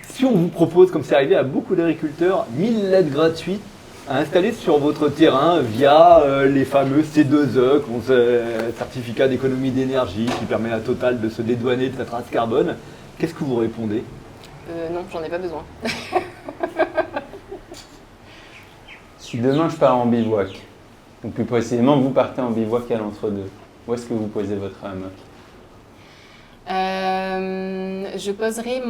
Si on vous propose, comme c'est arrivé à beaucoup d'agriculteurs, 1000 lettres gratuites à installer sur votre terrain via les fameux C2E, certificat d'économie d'énergie qui permet à Total de se dédouaner de sa trace carbone, qu'est-ce que vous répondez? Non, j'en ai pas besoin. Si demain je pars en bivouac, ou plus précisément vous partez en bivouac à l'entre-deux, où est-ce que vous posez votre hamac? Je poserai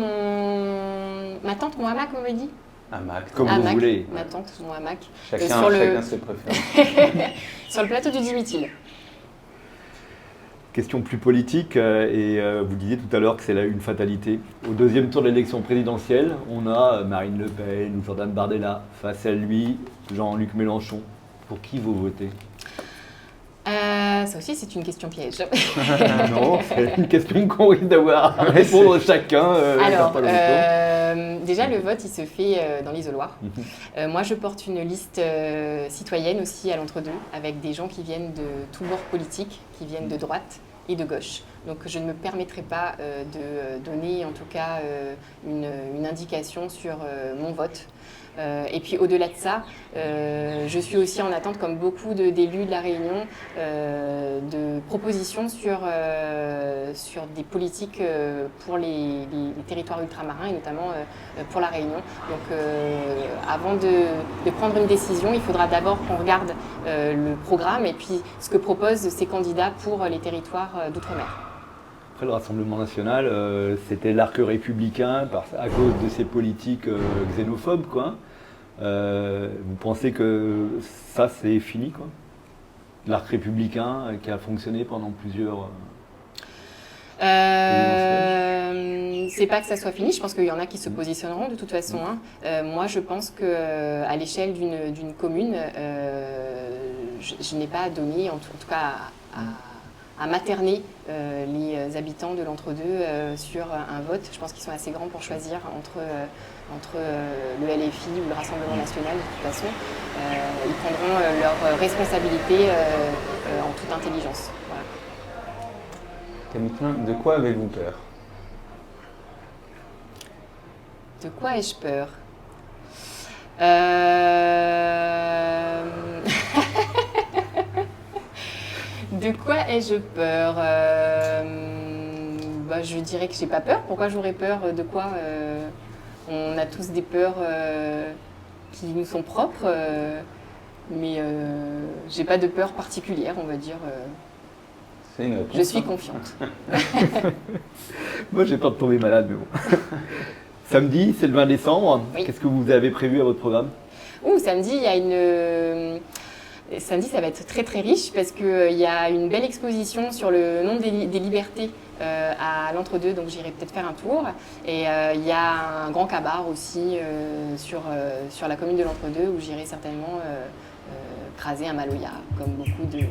ma tente, mon hamac, on me dit. Hamac, Comme vous voulez. Ma tente, mon hamac. chacun ses préférences. Sur le plateau du Dimitile. Question plus politique, vous disiez tout à l'heure que c'est là une fatalité. Au deuxième tour de l'élection présidentielle, on a Marine Le Pen ou Jordan Bardella. Face à lui, Jean-Luc Mélenchon. Pour qui vous votez? Ça aussi, c'est une question piège. Non, c'est une question qu'on risque d'avoir à répondre chacun. Alors, déjà, le vote, il se fait dans l'isoloir. Moi, je porte une liste citoyenne aussi à l'entre-deux, avec des gens qui viennent de tous bords politiques, qui viennent de droite et de gauche. Donc, je ne me permettrai pas de donner, en tout cas, une indication sur mon vote. Et puis au-delà de ça, je suis aussi en attente, comme beaucoup d'élus de la Réunion, de propositions sur des politiques pour les territoires ultramarins et notamment pour la Réunion. Donc avant de prendre une décision, il faudra d'abord qu'on regarde le programme et puis ce que proposent ces candidats pour les territoires d'outre-mer. Après, le Rassemblement national, c'était l'arc républicain à cause de ses politiques xénophobes, quoi. Vous pensez que ça, c'est fini, quoi? L'arc républicain qui a fonctionné pendant plusieurs... C'est pas que ça soit fini, je pense qu'il y en a qui se positionneront de toute façon. Moi, je pense qu'à l'échelle d'une commune, je n'ai pas donné, en tout cas à materner les habitants de l'entre-deux sur un vote. Je pense qu'ils sont assez grands pour choisir entre le LFI ou le Rassemblement national. De toute façon, ils prendront leurs responsabilités en toute intelligence. Voilà. Camille Klein, de quoi avez-vous peur? De quoi ai-je peur? De quoi ai-je peur? Je dirais que j'ai pas peur. Pourquoi j'aurais peur de quoi? On a tous des peurs qui nous sont propres, mais j'ai pas de peur particulière, on va dire. C'est une réponse. Je suis confiante. Moi, j'ai peur de tomber malade, mais bon. Samedi, c'est le 20 décembre. Oui. Qu'est-ce que vous avez prévu à votre programme? Samedi, il y a une... Samedi, ça va être très très riche parce qu'il y a une belle exposition sur le nom des libertés à l'entre-deux, donc j'irai peut-être faire un tour. Et il y a un grand cabaret aussi sur la commune de l'entre-deux où j'irai certainement craser un maloya, comme beaucoup de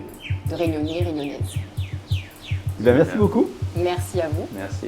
Réunionnais et Réunionnaises. Merci beaucoup. Merci à vous. Merci.